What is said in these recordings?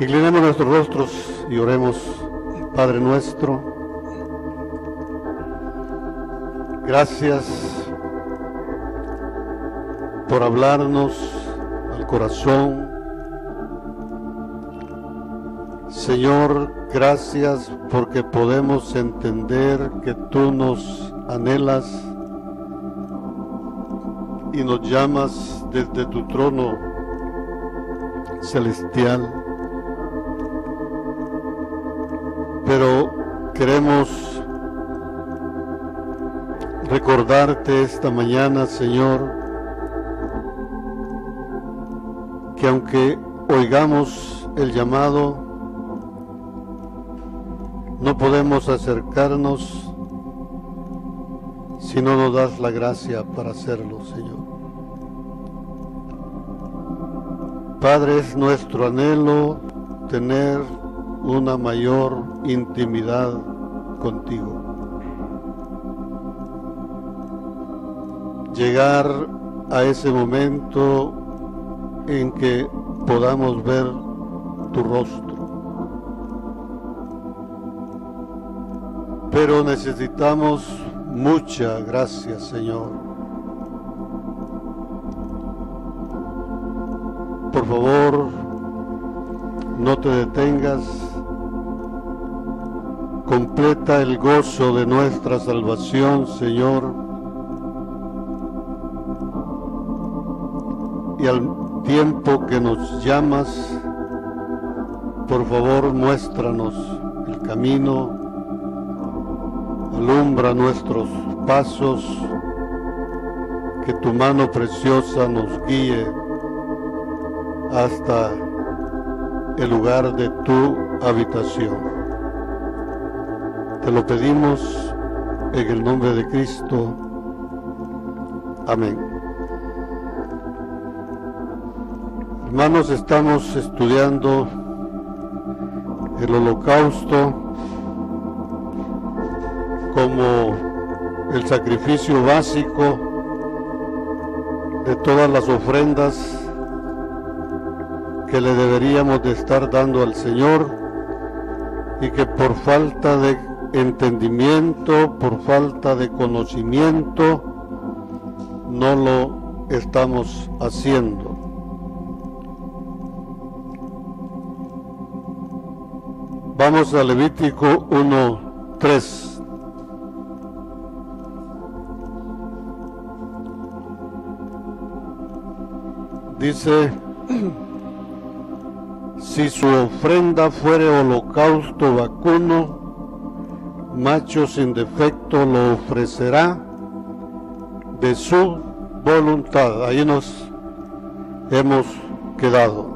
Inclinemos nuestros rostros y oremos. Padre nuestro, gracias por hablarnos al corazón. Señor, gracias porque podemos entender que tú nos anhelas y nos llamas desde tu trono celestial. Pero queremos recordarte esta mañana, Señor, que aunque oigamos el llamado, no podemos acercarnos si no nos das la gracia para hacerlo, Señor. Padre, es nuestro anhelo tener una mayor intimidad contigo. Llegar a ese momento en que podamos ver tu rostro. Pero necesitamos mucha gracia, Señor. Por favor, no te detengas. Completa el gozo de nuestra salvación, Señor. Y al tiempo que nos llamas, por favor, muéstranos el camino, alumbra nuestros pasos, que tu mano preciosa nos guíe hasta el lugar de tu habitación. Te lo pedimos en el nombre de Cristo. Amén. Hermanos, estamos estudiando el Holocausto como el sacrificio básico de todas las ofrendas que le deberíamos de estar dando al Señor, y que por falta de entendimiento, por falta de conocimiento, no lo estamos haciendo. Vamos a Levítico 1:3. Dice: si su ofrenda fuere holocausto vacuno, macho sin defecto lo ofrecerá de su voluntad. Ahí nos hemos quedado.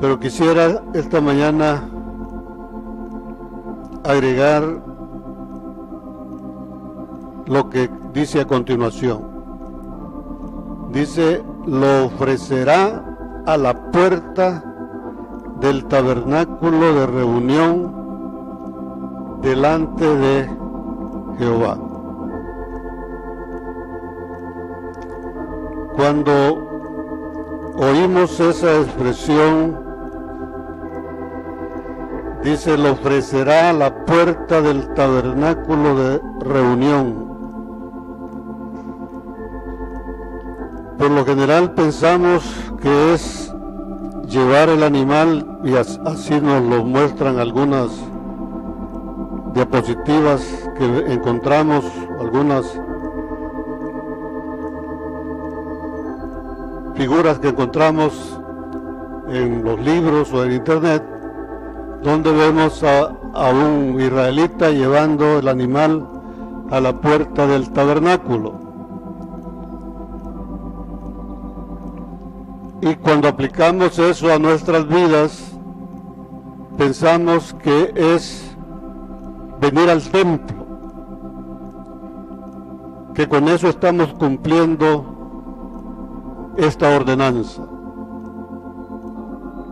Pero quisiera esta mañana agregar lo que dice a continuación. Dice: lo ofrecerá a la puerta del tabernáculo de reunión delante de Jehová. Cuando oímos esa expresión, dice: lo ofrecerá a la puerta del tabernáculo de reunión. Por lo general pensamos que es llevar el animal, y así nos lo muestran algunas diapositivas que encontramos, algunas figuras que encontramos en los libros o en internet, donde vemos a un israelita llevando el animal a la puerta del tabernáculo. Y cuando aplicamos eso a nuestras vidas, pensamos que es venir al templo, que con eso estamos cumpliendo esta ordenanza.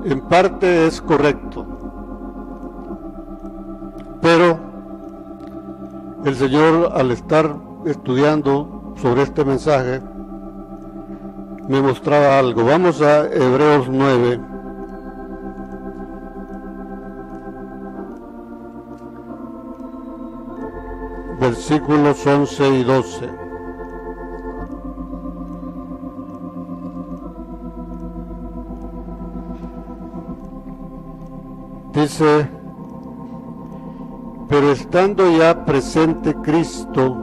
En parte es correcto, pero el Señor, al estar estudiando sobre este mensaje, me mostraba algo. Vamos a Hebreos 9. Versículos 11 y 12. Dice: pero estando ya presente Cristo,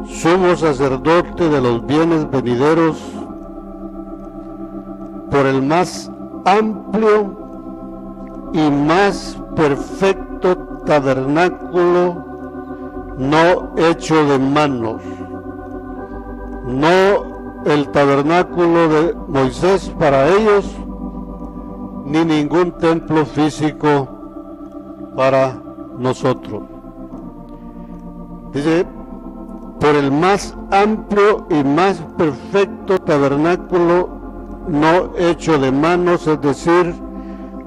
sumo sacerdote de los bienes venideros, por el más amplio y más perfecto tabernáculo, no hecho de manos, no el tabernáculo de Moisés para ellos, ni ningún templo físico para nosotros. Dice: por el más amplio y más perfecto tabernáculo, no hecho de manos, es decir,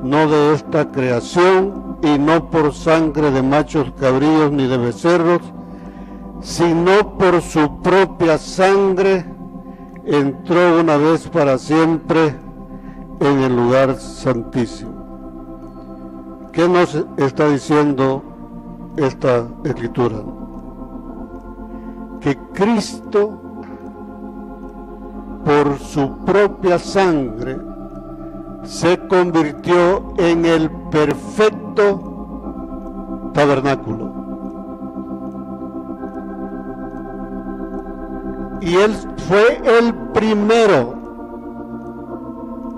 no de esta creación, y no por sangre de machos cabríos ni de becerros, sino por su propia sangre, entró una vez para siempre en el lugar santísimo. ¿Qué nos está diciendo esta escritura? Que Cristo, por su propia sangre, se convirtió en el perfecto tabernáculo. Y Él fue el primero.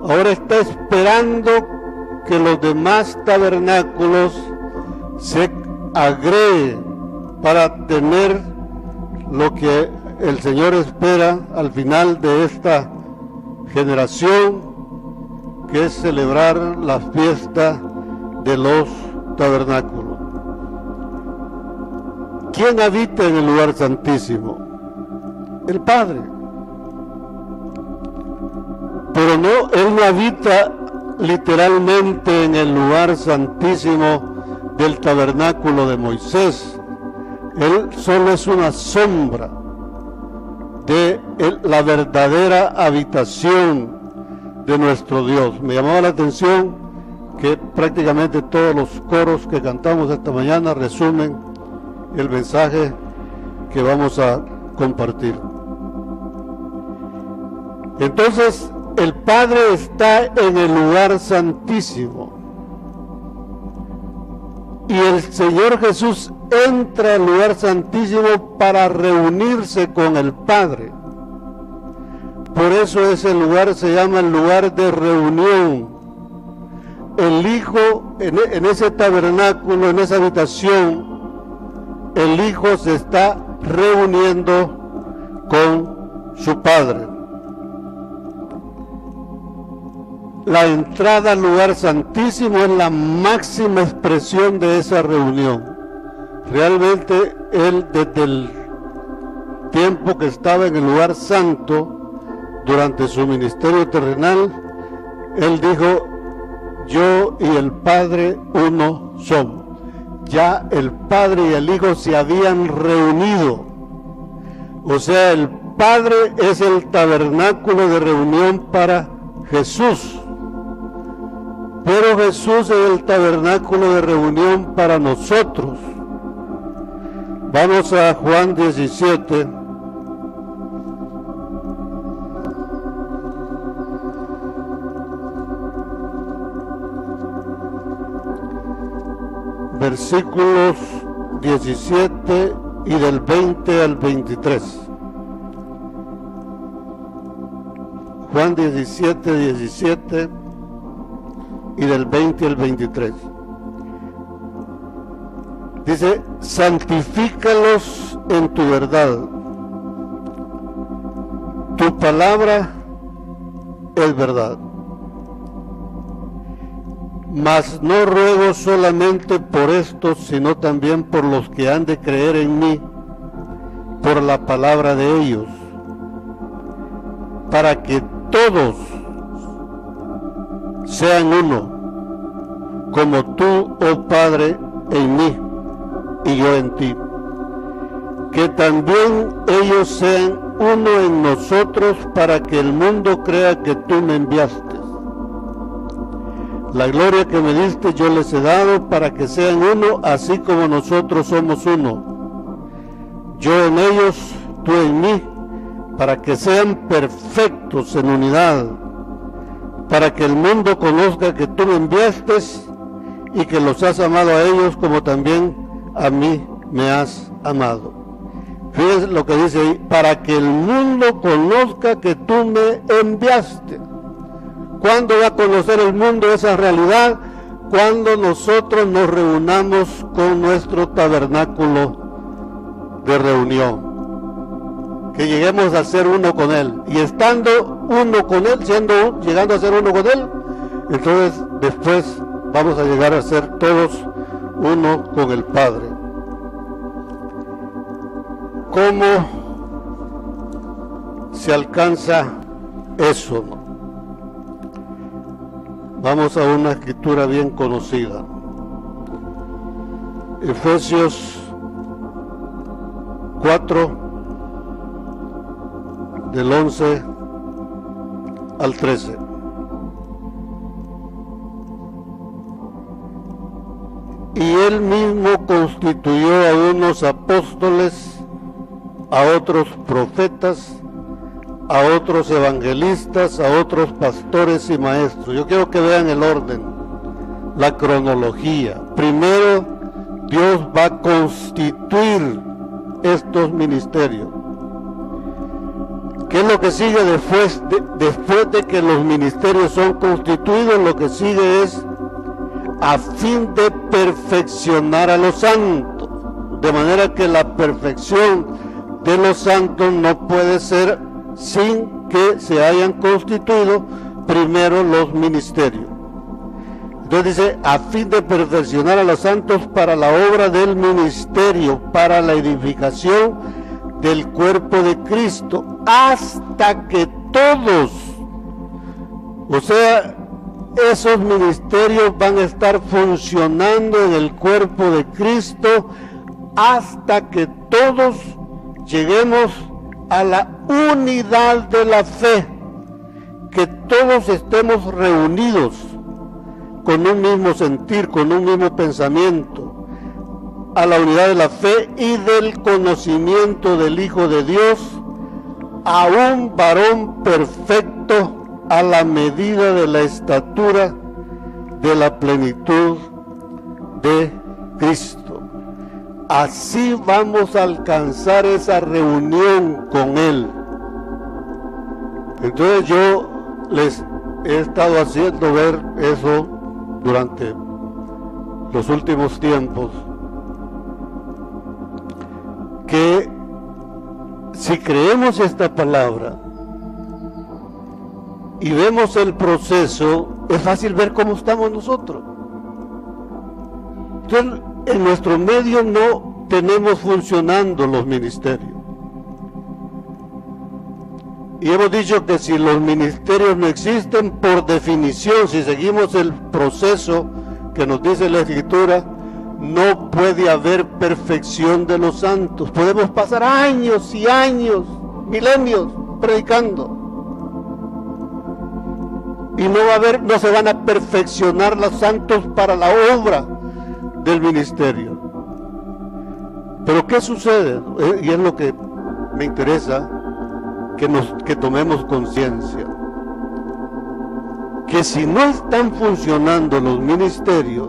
Ahora está esperando que los demás tabernáculos se agreguen para tener lo que el Señor espera al final de esta generación, que es celebrar la fiesta de los tabernáculos. ¿Quién habita en el lugar santísimo? El Padre. Pero no, Él no habita literalmente en el lugar santísimo del tabernáculo de Moisés. Él solo es una sombra de la verdadera habitación de nuestro Dios. Me llamaba la atención que prácticamente todos los coros que cantamos esta mañana resumen el mensaje que vamos a compartir. Entonces, el Padre está en el lugar santísimo y el Señor Jesús entra al lugar santísimo para reunirse con el Padre. Por eso ese lugar se llama el lugar de reunión. El Hijo, en ese tabernáculo, en esa habitación, el Hijo se está reuniendo con su Padre. La entrada al lugar santísimo es la máxima expresión de esa reunión. Realmente Él, desde el tiempo que estaba en el lugar santo, durante su ministerio terrenal, Él dijo: yo y el Padre uno somos. Ya el Padre y el Hijo se habían reunido. O sea, el Padre es el tabernáculo de reunión para Jesús. Pero Jesús es el tabernáculo de reunión para nosotros. Vamos a Juan 17. Versículos 17 y del 20 al 23. Juan 17 y del 20 al 23. Dice: santifícalos en tu verdad. Tu palabra es verdad. Mas no ruego solamente por estos, sino también por los que han de creer en mí, por la palabra de ellos, para que todos sean uno, como tú, oh Padre, en mí y yo en ti. Que también ellos sean uno en nosotros para que el mundo crea que tú me enviaste. La gloria que me diste yo les he dado para que sean uno, así como nosotros somos uno. Yo en ellos, tú en mí, para que sean perfectos en unidad, para que el mundo conozca que tú me enviaste y que los has amado a ellos como también a mí me has amado. Fíjense lo que dice ahí, para que el mundo conozca que tú me enviaste. ¿Cuándo va a conocer el mundo esa realidad? Cuando nosotros nos reunamos con nuestro tabernáculo de reunión. Que lleguemos a ser uno con Él. Y estando uno con Él, llegando a ser uno con Él, entonces después vamos a llegar a ser todos uno con el Padre. ¿Cómo se alcanza eso, no? Vamos a una escritura bien conocida. Efesios 4, del 11 al 13. Y él mismo constituyó a unos apóstoles, a otros profetas, a otros evangelistas, a otros pastores y maestros. Yo quiero que vean el orden, la cronología. Primero, Dios va a constituir estos ministerios. ¿Qué es lo que sigue después de que los ministerios son constituidos? Lo que sigue es a fin de perfeccionar a los santos, de manera que la perfección de los santos no puede ser sin que se hayan constituido primero los ministerios. Entonces dice, a fin de perfeccionar a los santos para la obra del ministerio, para la edificación del cuerpo de Cristo, hasta que todos, o sea, esos ministerios van a estar funcionando en el cuerpo de Cristo hasta que todos lleguemos a la unidad de la fe, que todos estemos reunidos con un mismo sentir, con un mismo pensamiento, a la unidad de la fe y del conocimiento del Hijo de Dios, a un varón perfecto, a la medida de la estatura de la plenitud de Cristo. Así vamos a alcanzar esa reunión con Él. Entonces yo les he estado haciendo ver eso durante los últimos tiempos, que si creemos esta palabra y vemos el proceso, es fácil ver cómo estamos nosotros. Entonces, en nuestro medio no tenemos funcionando los ministerios. Y hemos dicho que si los ministerios no existen, por definición, si seguimos el proceso que nos dice la Escritura, no puede haber perfección de los santos. Podemos pasar años y años, milenios, predicando. Y no se van a perfeccionar los santos para la obra del ministerio. Pero ¿qué sucede? Y es lo que me interesa que tomemos conciencia. Que si no están funcionando los ministerios,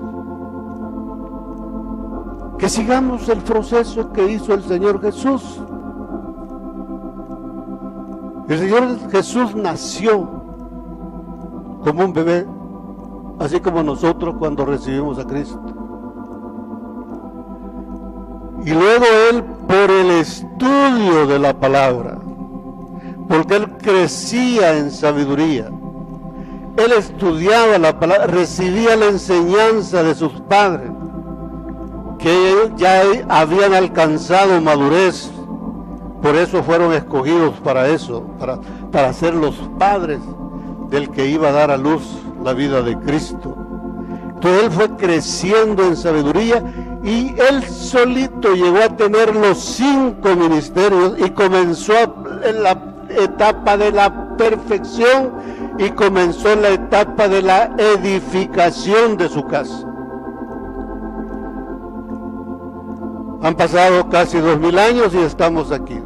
que sigamos el proceso que hizo el Señor Jesús. El Señor Jesús nació como un bebé, así como nosotros cuando recibimos a Cristo. Y luego Él, por el estudio de la palabra, porque Él crecía en sabiduría, Él estudiaba la palabra, recibía la enseñanza de sus padres, que ya habían alcanzado madurez, por eso fueron escogidos para eso, para ser los padres del que iba a dar a luz la vida de Cristo. Entonces Él fue creciendo en sabiduría y Él solito llegó a tener los 5 ministerios y comenzó la etapa de la perfección y comenzó la etapa de la edificación de su casa. Han pasado casi 2000 años y estamos aquí.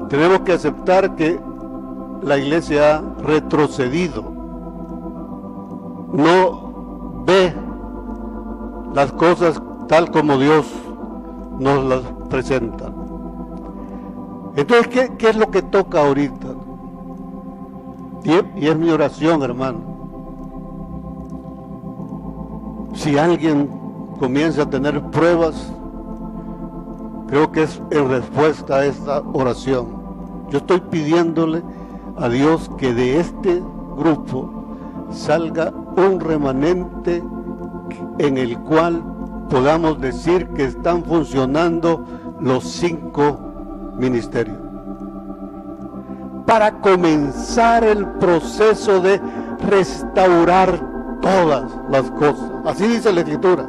Tenemos que aceptar que la iglesia ha retrocedido. No ve las cosas tal como Dios nos las presenta. Entonces, ¿qué es lo que toca ahorita? Y es mi oración, hermano. Si alguien comienza a tener pruebas, creo que es en respuesta a esta oración. Yo estoy pidiéndole a Dios que de este grupo salga un remanente en el cual podamos decir que están funcionando los 5 ministerios, para comenzar el proceso de restaurar todas las cosas. Así dice la Escritura.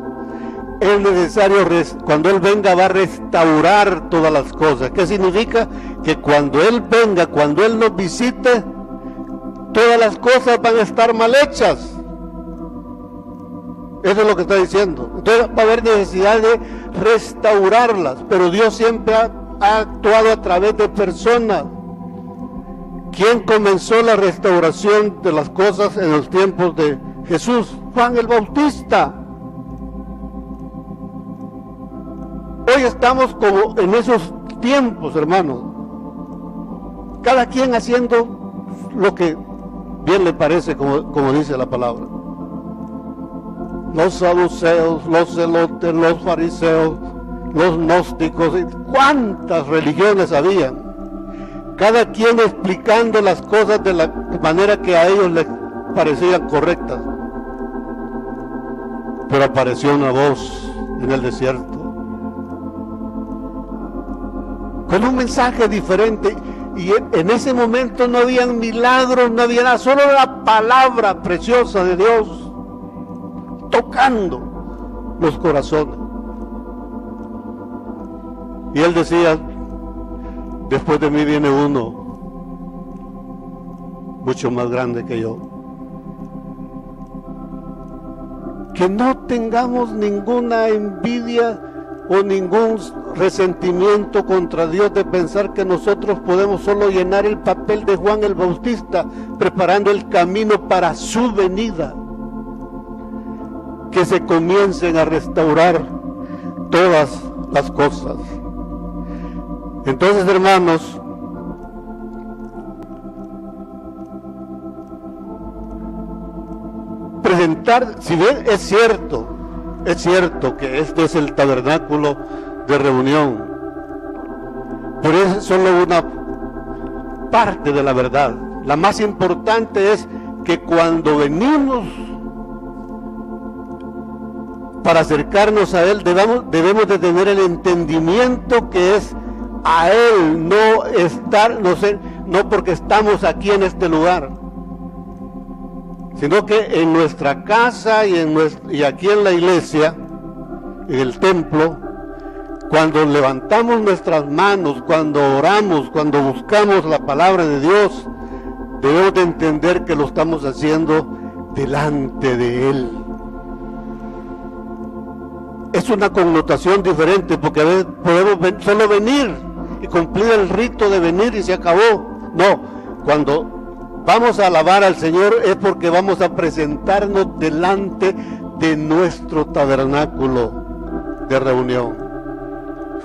Es necesario, cuando Él venga, va a restaurar todas las cosas. ¿Qué significa? Que cuando Él venga, cuando Él nos visite, todas las cosas van a estar mal hechas. Eso es lo que está diciendo. Entonces va a haber necesidad de restaurarlas, pero Dios siempre ha actuado a través de personas. ¿Quién comenzó la restauración de las cosas en los tiempos de Jesús? Juan el Bautista. Hoy estamos como en esos tiempos, hermanos. Cada quien haciendo lo que bien le parece, como dice la palabra. Los saduceos, los celotes, los fariseos, los gnósticos, ¿cuántas religiones había? Cada quien explicando las cosas de la manera que a ellos les parecían correctas. Pero apareció una voz en el desierto con un mensaje diferente, y en ese momento no habían milagros, no había nada, solo la palabra preciosa de Dios tocando los corazones. Y él decía: después de mí viene uno mucho más grande que yo. Que no tengamos ninguna envidia o ningún resentimiento contra Dios de pensar que nosotros podemos solo llenar el papel de Juan el Bautista, preparando el camino para su venida. Que se comiencen a restaurar todas las cosas. Entonces, hermanos, presentar, si bien es cierto que este es el tabernáculo de reunión, pero es solo una parte de la verdad. La más importante es que cuando venimos para acercarnos a Él, debemos de tener el entendimiento que es a Él, no porque estamos aquí en este lugar, sino que en nuestra casa y aquí en la iglesia, en el templo, cuando levantamos nuestras manos, cuando oramos, cuando buscamos la palabra de Dios, debemos de entender que lo estamos haciendo delante de Él. Es una connotación diferente, porque a veces podemos solo venir y cumplir el rito de venir y se acabó. No, cuando vamos a alabar al Señor es porque vamos a presentarnos delante de nuestro tabernáculo de reunión.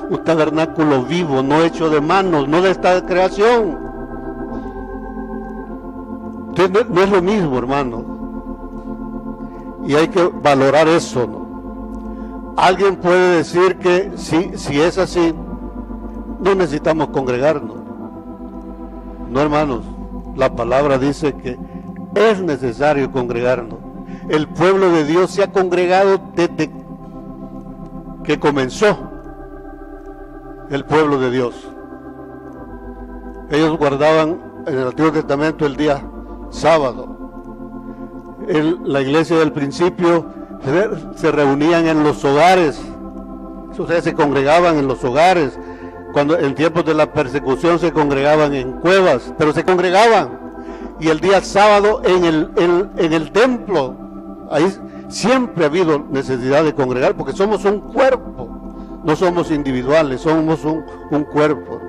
Un tabernáculo vivo, no hecho de manos, no de esta creación. Entonces no es lo mismo, hermano. Y hay que valorar eso, ¿no? Alguien puede decir que si es así, no necesitamos congregarnos. No, hermanos. La palabra dice que es necesario congregarnos. El pueblo de Dios se ha congregado desde que comenzó el pueblo de Dios. Ellos guardaban en el Antiguo Testamento el día sábado. La iglesia del principio se reunían en los hogares. O sea, se congregaban en los hogares. cuando en tiempos de la persecución se congregaban en cuevas, pero se congregaban. Y el día sábado en el templo, ahí siempre ha habido necesidad de congregar, porque somos un cuerpo, no somos individuales, somos un cuerpo.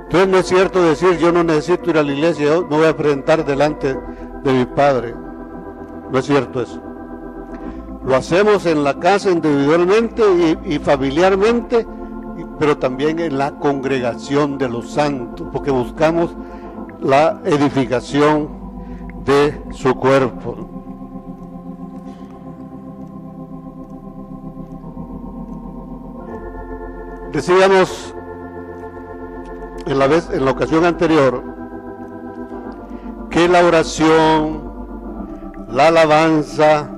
Entonces no es cierto decir, yo no necesito ir a la iglesia, yo me voy a presentar delante de mi Padre. No es cierto eso. Lo hacemos en la casa individualmente y familiarmente, pero también en la congregación de los santos, porque buscamos la edificación de su cuerpo. Decíamos en la ocasión anterior que la oración, la alabanza,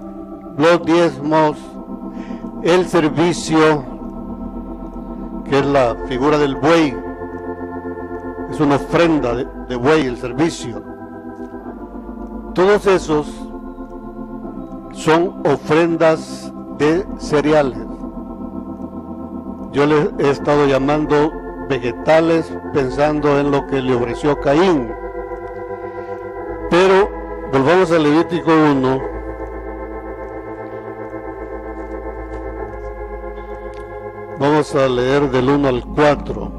los diezmos, el servicio, que es la figura del buey, es una ofrenda de buey, el servicio. Todos esos son ofrendas de cereales. Yo les he estado llamando vegetales pensando en lo que le ofreció Caín. Pero volvamos a Levítico 1. Vamos a leer del 1 al 4.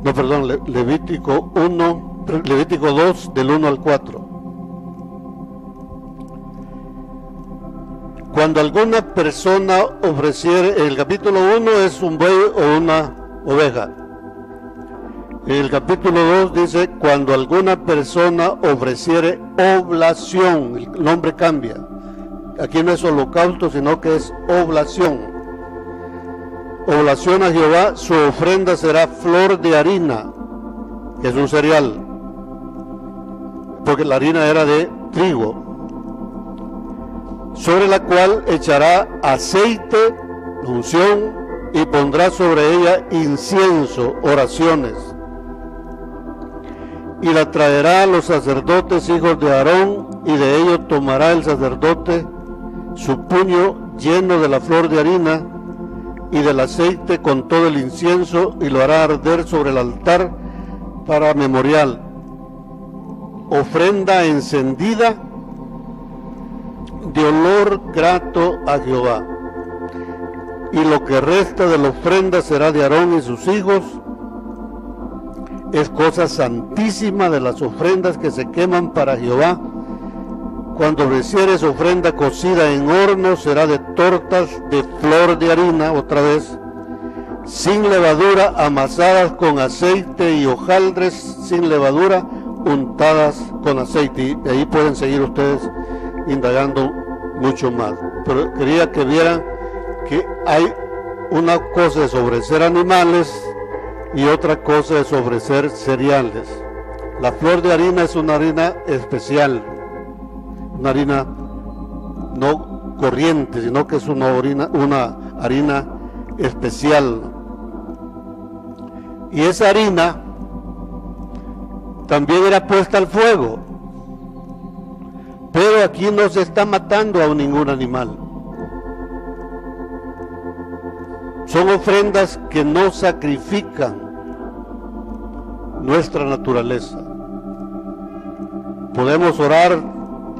No, perdón, Levítico 2 del 1 al 4. Cuando alguna persona ofreciere, el capítulo 1 es un buey o una oveja. El capítulo 2 dice, cuando alguna persona ofreciere oblación, el nombre cambia. Aquí no es holocausto, sino que es oblación. Oblación a Jehová, su ofrenda será flor de harina, que es un cereal, porque la harina era de trigo, sobre la cual echará aceite, unción, y pondrá sobre ella incienso, oraciones. Y la traerá a los sacerdotes hijos de Aarón, y de ello tomará el sacerdote su puño lleno de la flor de harina y del aceite con todo el incienso, y lo hará arder sobre el altar para memorial, ofrenda encendida de olor grato a Jehová. Y lo que resta de la ofrenda será de Aarón y sus hijos. Es cosa santísima de las ofrendas que se queman para Jehová. Cuando ofrecieres ofrenda cocida en horno, será de tortas de flor de harina, otra vez, sin levadura, amasadas con aceite, y hojaldres sin levadura, untadas con aceite. Y ahí pueden seguir ustedes indagando mucho más. Pero quería que vieran que hay una cosa es ofrecer animales y otra cosa es ofrecer cereales. La flor de harina es una harina especial, una harina no corriente, sino que es una harina especial. Y esa harina también era puesta al fuego, pero aquí no se está matando a ningún animal. Son ofrendas que no sacrifican nuestra naturaleza. Podemos orar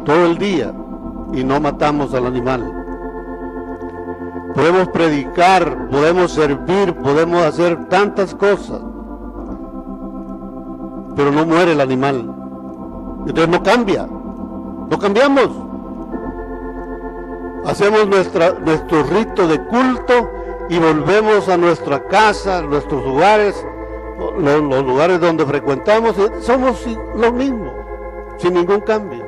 todo el día y no matamos al animal. Podemos predicar, podemos servir, podemos hacer tantas cosas, pero no muere el animal. Entonces no cambia, no cambiamos. Hacemos nuestro rito de culto y volvemos a nuestra casa, a nuestros lugares, los lugares donde frecuentamos, y somos los mismos, sin ningún cambio.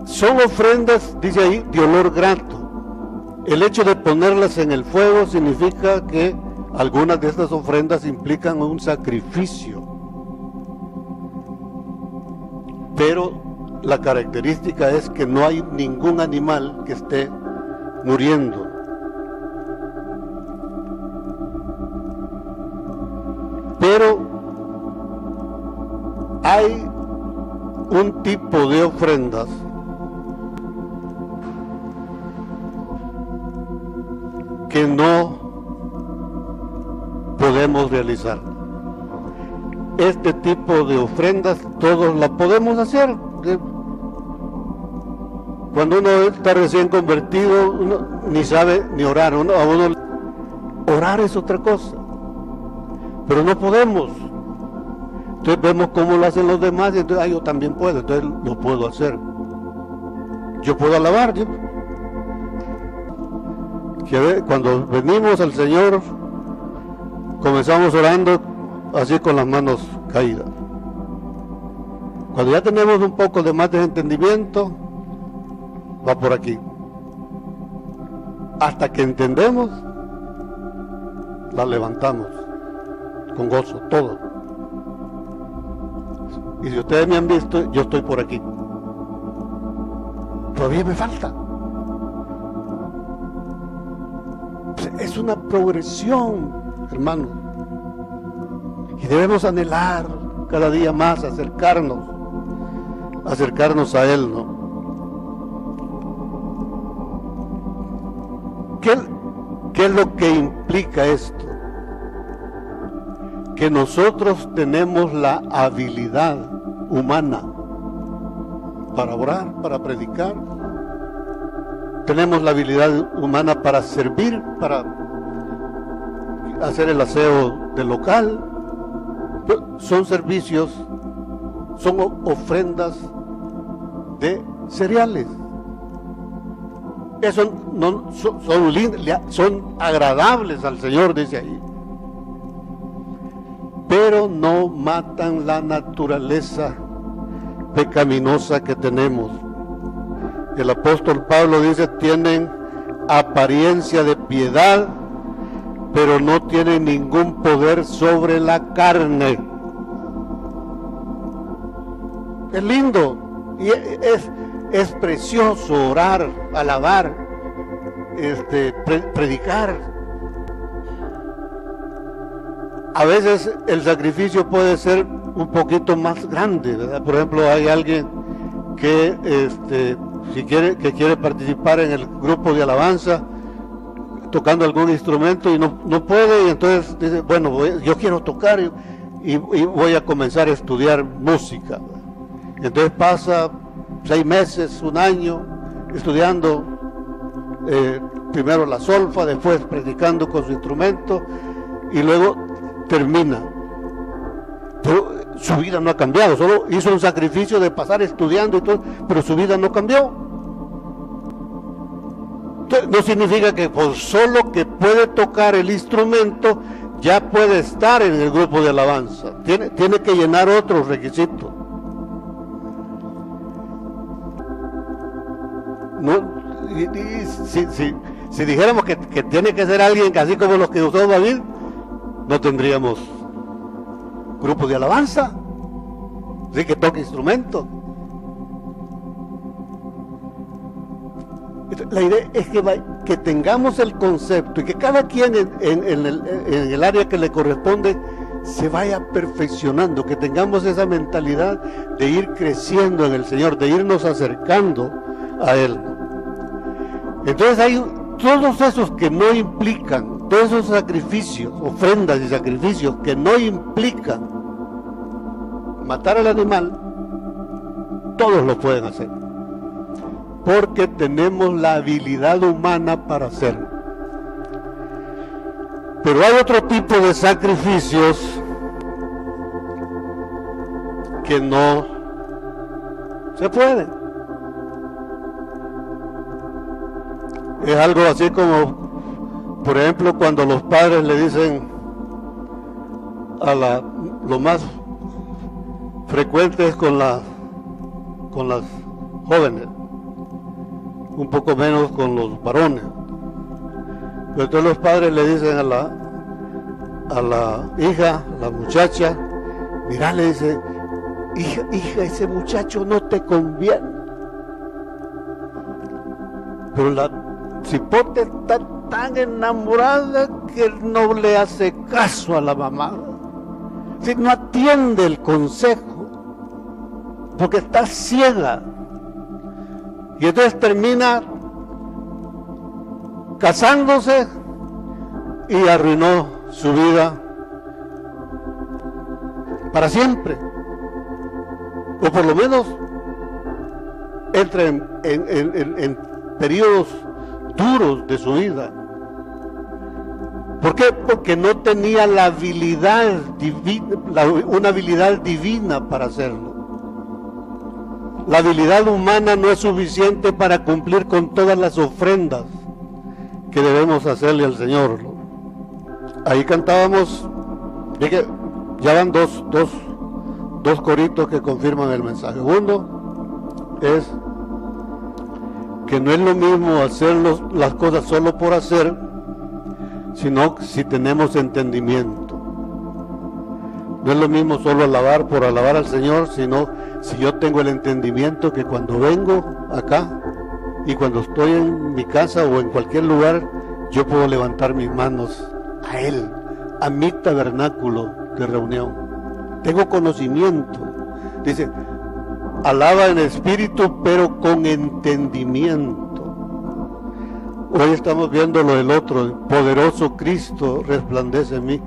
Son ofrendas, dice ahí, de olor grato. El hecho de ponerlas en el fuego significa que algunas de estas ofrendas implican un sacrificio. Pero la característica es que no hay ningún animal que esté muriendo. Pero hay un tipo de ofrendas que no podemos realizar. Este tipo de ofrendas todos la podemos hacer. Cuando uno está recién convertido, uno ni sabe ni orar. Orar es otra cosa, pero no podemos. Entonces vemos cómo lo hacen los demás y entonces yo también puedo, entonces lo puedo hacer. Yo puedo alabar. Cuando venimos al Señor, comenzamos orando así con las manos caídas. Cuando ya tenemos un poco de más de entendimiento, va por aquí. Hasta que entendemos, la levantamos con gozo, todo. Y si ustedes me han visto, yo estoy por aquí. Todavía me falta. Es una progresión, hermano. Y debemos anhelar cada día más acercarnos a Él, ¿no? ¿Qué es lo que implica esto? Que nosotros tenemos la habilidad humana para orar, para predicar. Tenemos la habilidad humana para servir, para hacer el aseo del local. Son servicios, son ofrendas de cereales. Eso no, son agradables al Señor, dice ahí. Pero no matan la naturaleza pecaminosa que tenemos. El apóstol Pablo dice, tienen apariencia de piedad, pero no tienen ningún poder sobre la carne. Es lindo y es precioso orar, alabar, predicar. A veces el sacrificio puede ser un poquito más grande, ¿verdad? Por ejemplo, hay alguien que quiere participar en el grupo de alabanza tocando algún instrumento y no puede, y entonces dice, bueno, yo quiero tocar y voy a comenzar a estudiar música. Entonces pasa 6 meses, 1 año estudiando primero la solfa, después practicando con su instrumento y luego termina. Pero su vida no ha cambiado, solo hizo un sacrificio de pasar estudiando y todo, pero su vida no cambió. Entonces, no significa que por solo que puede tocar el instrumento ya puede estar en el grupo de alabanza. Tiene que llenar otros requisitos. No, si dijéramos que tiene que ser alguien así como los que usó David, no tendríamos grupo de alabanza, sí, que toque instrumentos. La idea es que tengamos el concepto y que cada quien en el área que le corresponde se vaya perfeccionando, que tengamos esa mentalidad de ir creciendo en el Señor, de irnos acercando a Él. Entonces hay todos esos que no implican, todos esos sacrificios, ofrendas y sacrificios que no implican matar al animal, todos lo pueden hacer, porque tenemos la habilidad humana para hacerlo. Pero hay otro tipo de sacrificios que no se pueden. Es algo así como, por ejemplo, cuando los padres le dicen lo más frecuente es con las jóvenes, un poco menos con los varones. Pero entonces los padres le dicen a la hija, a la muchacha, mira, le dice, hija, ese muchacho no te conviene. Pero la cipote está tan enamorada que no le hace caso a la mamá. Si no atiende el consejo, porque está ciega. Y entonces termina casándose y arruinó su vida para siempre. O por lo menos entra en periodos duros de su vida. ¿Por qué? Porque no tenía la habilidad divina, una habilidad divina para hacerlo. La habilidad humana no es suficiente para cumplir con todas las ofrendas que debemos hacerle al Señor. Ahí cantábamos, ya van dos coritos que confirman el mensaje. Uno es que no es lo mismo hacer las cosas solo por hacer, sino si tenemos entendimiento. No es lo mismo solo alabar por alabar al Señor, sino si yo tengo el entendimiento que cuando vengo acá y cuando estoy en mi casa o en cualquier lugar, yo puedo levantar mis manos a Él, a mi tabernáculo de reunión. Tengo conocimiento. Dice, alaba en espíritu, pero con entendimiento. Hoy estamos viendo lo del otro, el poderoso Cristo resplandece en mí.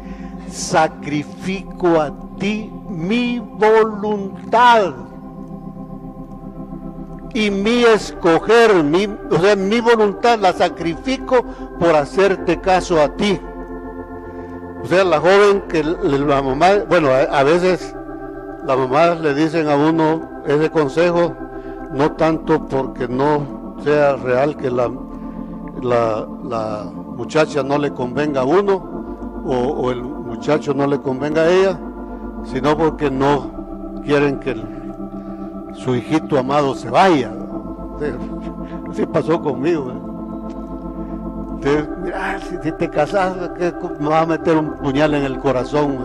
Sacrifico a ti mi voluntad y mi escoger, mi voluntad la sacrifico por hacerte caso a ti. O sea, la joven que la mamá, bueno, a veces las mamás le dicen a uno ese consejo, no tanto porque no sea real que la muchacha no le convenga a uno, o el muchacho no le convenga a ella, sino porque no quieren que su hijito amado se vaya. Así pasó conmigo. Mira, si te casas, me vas a meter un puñal en el corazón.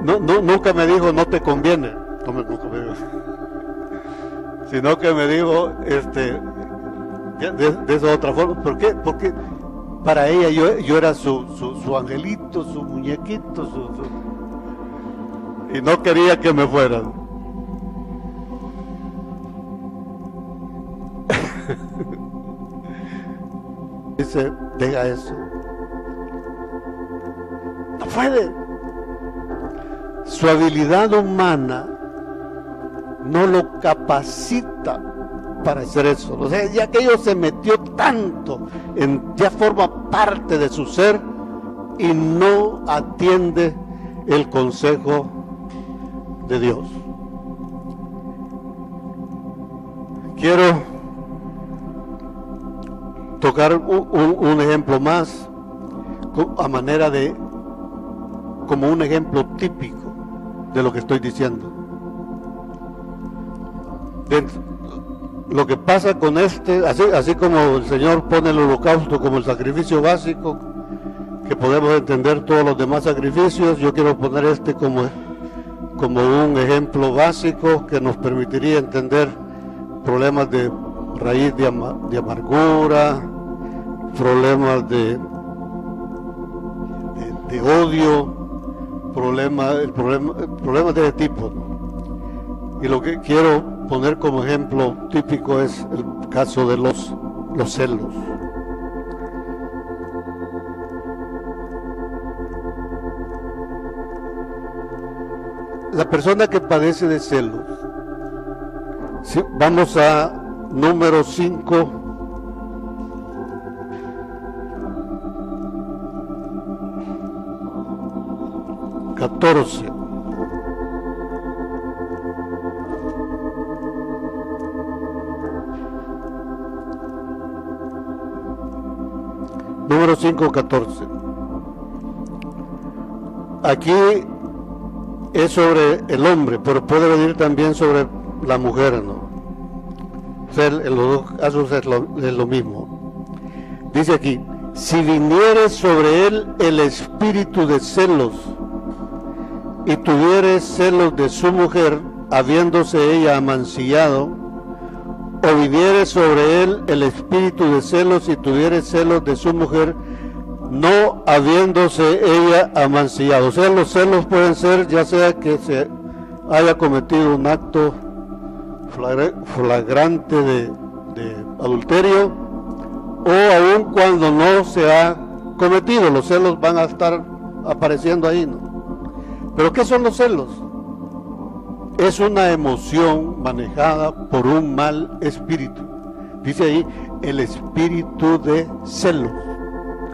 Nunca me dijo no te conviene, nunca me dijo, sino que me dijo de esa otra forma. ¿Por qué? Porque para ella yo era su angelito, su muñequito, y no quería que me fueran. Dice, deja eso. No puede. Su habilidad humana no lo capacita para hacer eso. O sea, ya que ello se metió tanto, ya forma parte de su ser y no atiende el consejo de Dios. Quiero tocar un ejemplo más, a manera de, como un ejemplo típico de lo que estoy diciendo. Lo que pasa con así como el Señor pone el holocausto como el sacrificio básico, que podemos entender todos los demás sacrificios, yo quiero poner como un ejemplo básico que nos permitiría entender problemas de raíz de amargura, problemas de odio, problemas de ese tipo, ¿no? Y lo que quiero poner como ejemplo típico es el caso de los celos. La persona que padece de celos, ¿sí? Vamos a número 5, número 5:14. Aquí es sobre el hombre, pero puede venir también sobre la mujer, ¿no? O sea, en los dos casos es lo mismo. Dice aquí, si viniere sobre él el espíritu de celos y tuviere celos de su mujer, habiéndose ella amancillado, o viniere sobre él el espíritu de celos y tuviere celos de su mujer, no habiéndose ella amancillado. O sea, los celos pueden ser ya sea que se haya cometido un acto flagrante de adulterio, o aun cuando no se ha cometido, los celos van a estar apareciendo ahí, ¿no? ¿Pero qué son los celos? Es una emoción manejada por un mal espíritu. Dice ahí, el espíritu de celos.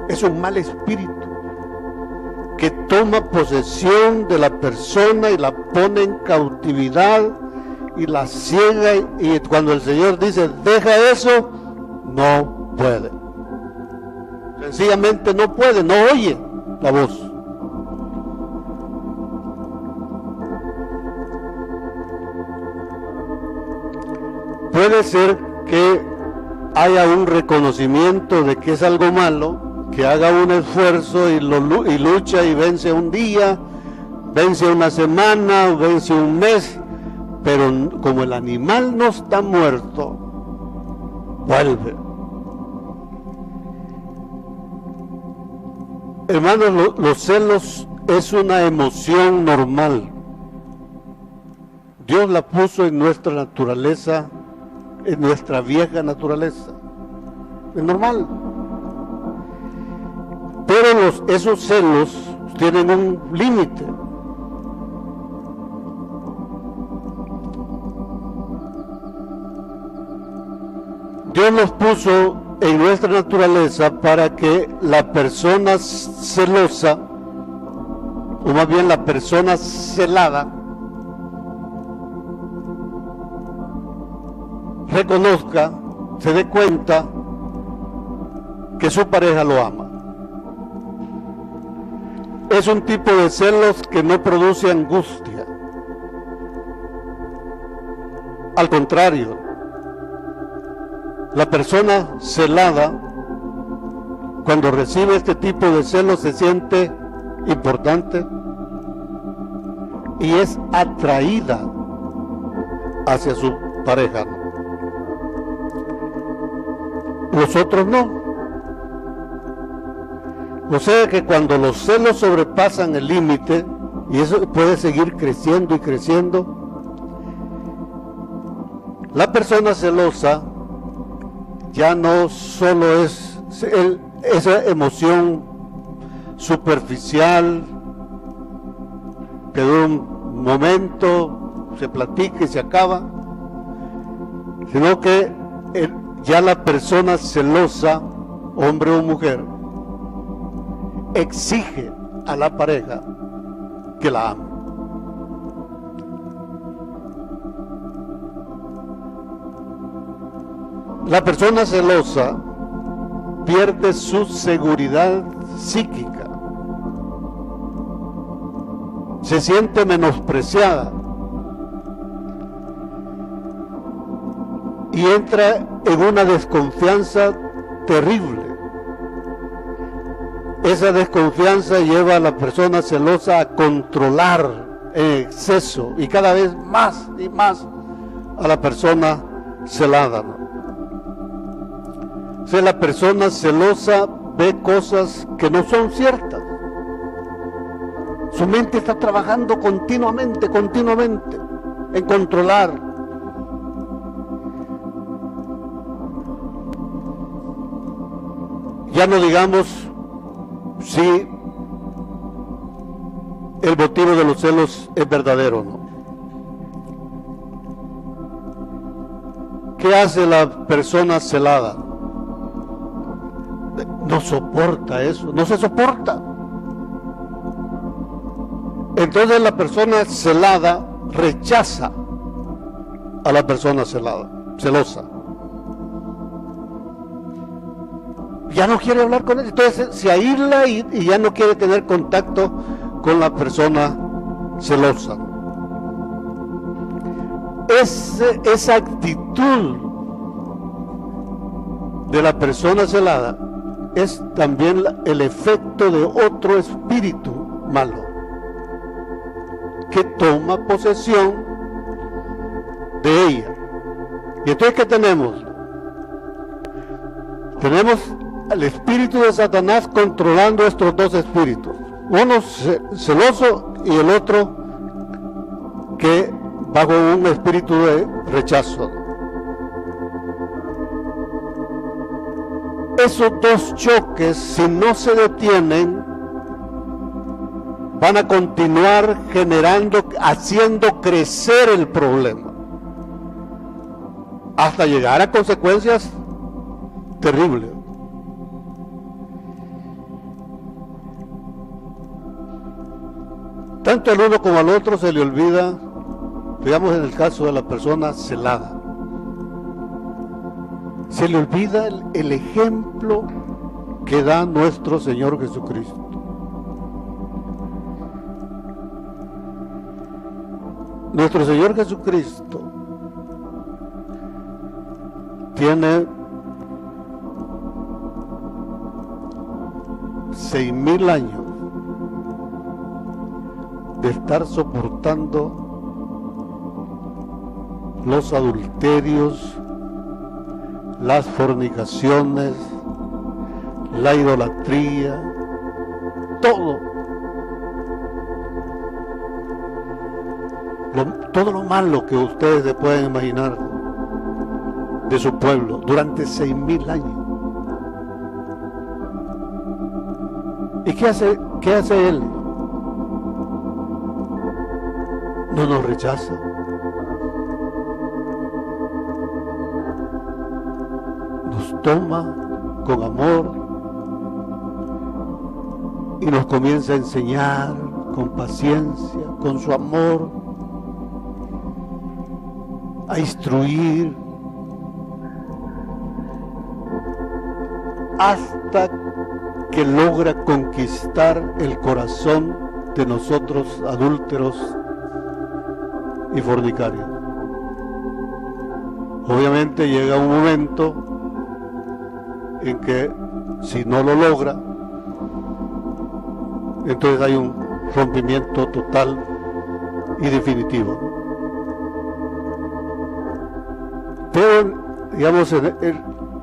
Es un mal espíritu que toma posesión de la persona y la pone en cautividad y la ciega, y cuando el Señor dice, deja eso, no puede. Sencillamente no puede, no oye la voz. Puede ser que haya un reconocimiento de que es algo malo, que haga un esfuerzo y lucha y vence un día, vence una semana, vence un mes, pero como el animal no está muerto, vuelve. Hermanos, los celos es una emoción normal. Dios la puso en nuestra naturaleza, en nuestra vieja naturaleza. Es normal. Pero esos celos tienen un límite. Dios los puso en nuestra naturaleza para que la persona celosa, o más bien la persona celada, reconozca, se dé cuenta que su pareja lo ama. Es un tipo de celos que no produce angustia. Al contrario, la persona celada, cuando recibe este tipo de celos, se siente importante y es atraída hacia su pareja. Los otros no. O sea que cuando los celos sobrepasan el límite, y eso puede seguir creciendo y creciendo, la persona celosa ya no solo es esa emoción superficial que de un momento se platica y se acaba, sino que ya la persona celosa, hombre o mujer, exige a la pareja que la ame. La persona celosa pierde su seguridad psíquica, se siente menospreciada y entra en una desconfianza terrible. Esa desconfianza lleva a la persona celosa a controlar en exceso y cada vez más y más a la persona celada, ¿no? O sea, la persona celosa ve cosas que no son ciertas. Su mente está trabajando continuamente en controlar. Ya no digamos si el motivo de los celos es verdadero o no. ¿Qué hace la persona celada? No soporta eso, no se soporta. Entonces la persona celada rechaza a la persona celosa. Ya no quiere hablar con él, entonces se aísla y ya no quiere tener contacto con la persona celosa. Esa actitud de la persona celada es también el efecto de otro espíritu malo que toma posesión de ella. Y entonces, ¿qué tenemos? Tenemos al espíritu de Satanás controlando estos dos espíritus, uno celoso y el otro que bajo un espíritu de rechazo. Esos dos choques, si no se detienen, van a continuar generando, haciendo crecer el problema, hasta llegar a consecuencias terribles. Tanto al uno como al otro se le olvida, digamos en el caso de la persona celada, se le olvida el ejemplo que da nuestro Señor Jesucristo. Nuestro Señor Jesucristo tiene 6,000 años de estar soportando los adulterios, las fornicaciones, la idolatría, todo lo malo que ustedes se pueden imaginar de su pueblo durante 6,000 años. ¿Y qué hace Él? No nos rechaza. Nos toma con amor y nos comienza a enseñar con paciencia, con su amor, a instruir, hasta que logra conquistar el corazón de nosotros adúlteros y fornicarios. Obviamente llega un momento en que si no lo logra, entonces hay un rompimiento total y definitivo. Pero, digamos,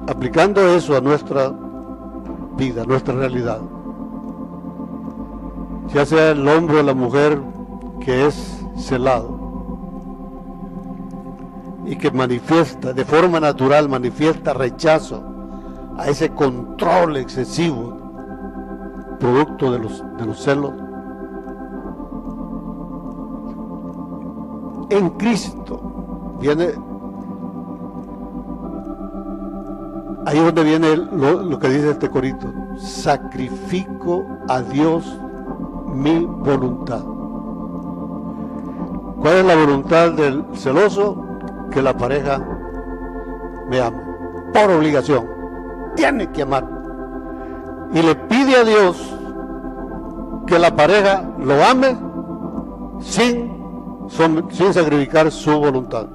aplicando eso a nuestra vida, a nuestra realidad, ya sea el hombre o la mujer que es celado y que manifiesta, de forma natural, manifiesta rechazo a ese control excesivo producto de los celos, en Cristo viene, ahí es donde viene lo que dice este corito: sacrifico a Dios mi voluntad. ¿Cuál es la voluntad del celoso? Que la pareja me ame, por obligación, tiene que amar, y le pide a Dios que la pareja lo ame sin sacrificar su voluntad.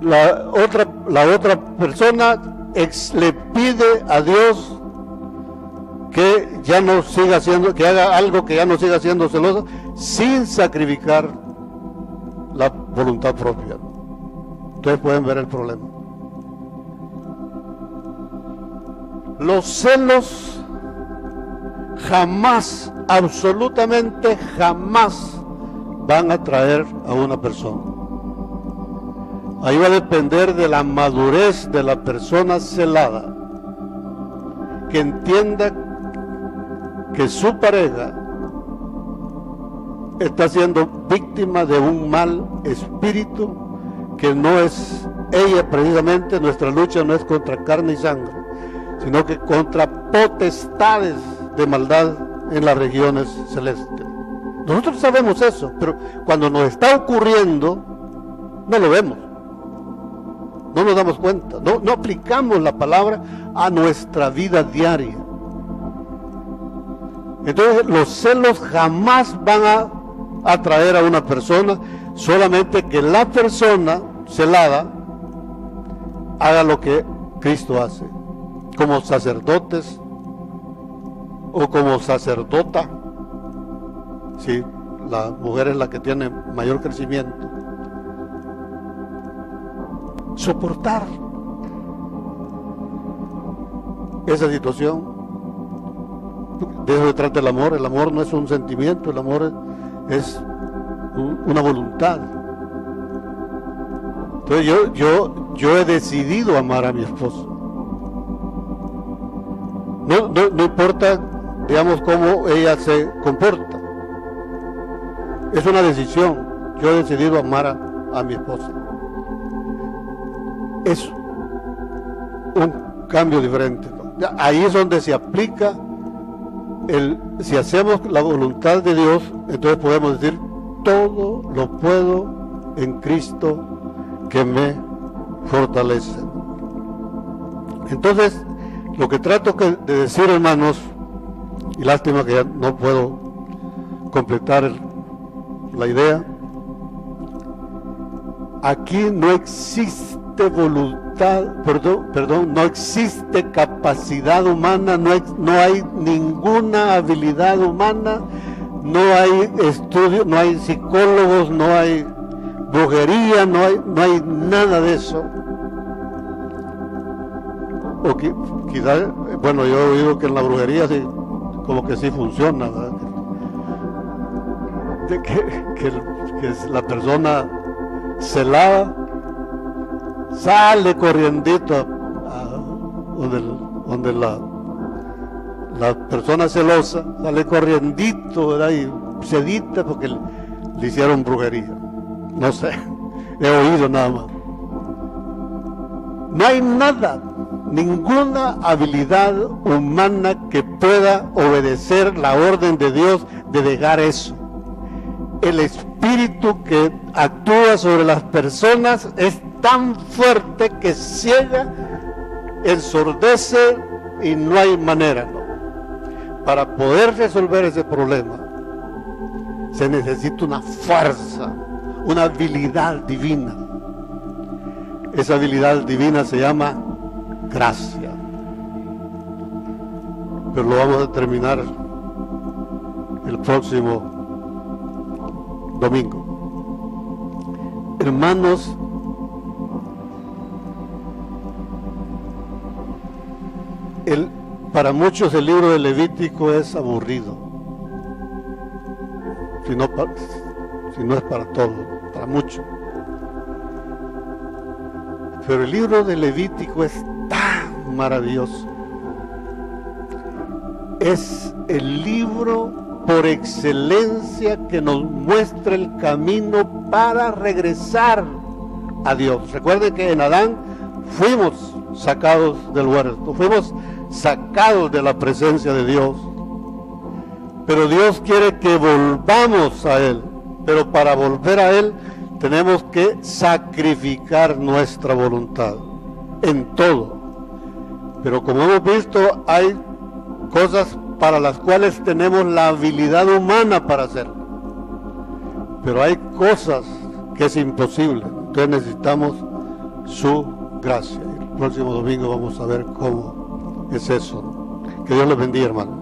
La otra persona le pide a Dios que ya no siga siendo, que haga algo que ya no siga siendo celoso, sin sacrificar la voluntad propia. Ustedes pueden ver el problema. Los celos jamás, absolutamente jamás, van a traer a una persona. Ahí va a depender de la madurez de la persona celada, que entienda que su pareja está siendo víctima de un mal espíritu, que no es ella precisamente. Nuestra lucha no es contra carne y sangre, sino que contra potestades de maldad en las regiones celestes. Nosotros sabemos eso, pero cuando nos está ocurriendo, no lo vemos, no nos damos cuenta, no aplicamos la palabra a nuestra vida diaria. Entonces los celos jamás van a atraer a una persona, solamente que la persona celada haga lo que Cristo hace, como sacerdotes o como sacerdota. Sí, la mujer es la que tiene mayor crecimiento. Soportar esa situación de eso se trata el amor. El amor no es un sentimiento, el amor es una voluntad. Entonces yo he decidido amar a mi esposa. No importa, digamos, cómo ella se comporta. Es una decisión. Yo he decidido amar a mi esposa. Es un cambio diferente, ¿no? Ahí es donde se aplica si hacemos la voluntad de Dios, entonces podemos decir, todo lo puedo en Cristo que me fortalece. Entonces, lo que trato de decir, hermanos, y lástima que ya no puedo completar la idea, aquí no existe voluntad, no existe capacidad humana, no hay ninguna habilidad humana, no hay estudios, no hay psicólogos, no hay brujería, no hay nada de eso. O quizás, bueno, yo he oído que en la brujería sí, como que sí funciona, ¿verdad? Que la persona se lava, sale corriendito donde la persona celosa, sale corriendito, ¿verdad? Y sedita porque le hicieron brujería. No sé, he oído nada más. No hay nada, ninguna habilidad humana que pueda obedecer la orden de Dios de dejar eso. El espíritu que actúa sobre las personas es tan fuerte que ciega, ensordece y no hay manera, ¿no? Para poder resolver ese problema se necesita una fuerza, una habilidad divina. Esa habilidad divina se llama gracia. Pero lo vamos a terminar el próximo domingo. Hermanos, para muchos el libro de Levítico es aburrido, si no es para todos, para muchos. Pero el libro de Levítico es tan maravilloso. Es el libro por excelencia que nos muestra el camino para regresar a Dios. Recuerden que en Adán fuimos sacados del huerto, fuimos sacados de la presencia de Dios, pero Dios quiere que volvamos a Él. Pero para volver a Él tenemos que sacrificar nuestra voluntad en todo. Pero como hemos visto, hay cosas para las cuales tenemos la habilidad humana para hacerlo, pero hay cosas que es imposible. Entonces necesitamos su gracia. El próximo domingo vamos a ver cómo es eso. Que Dios les bendiga, hermano.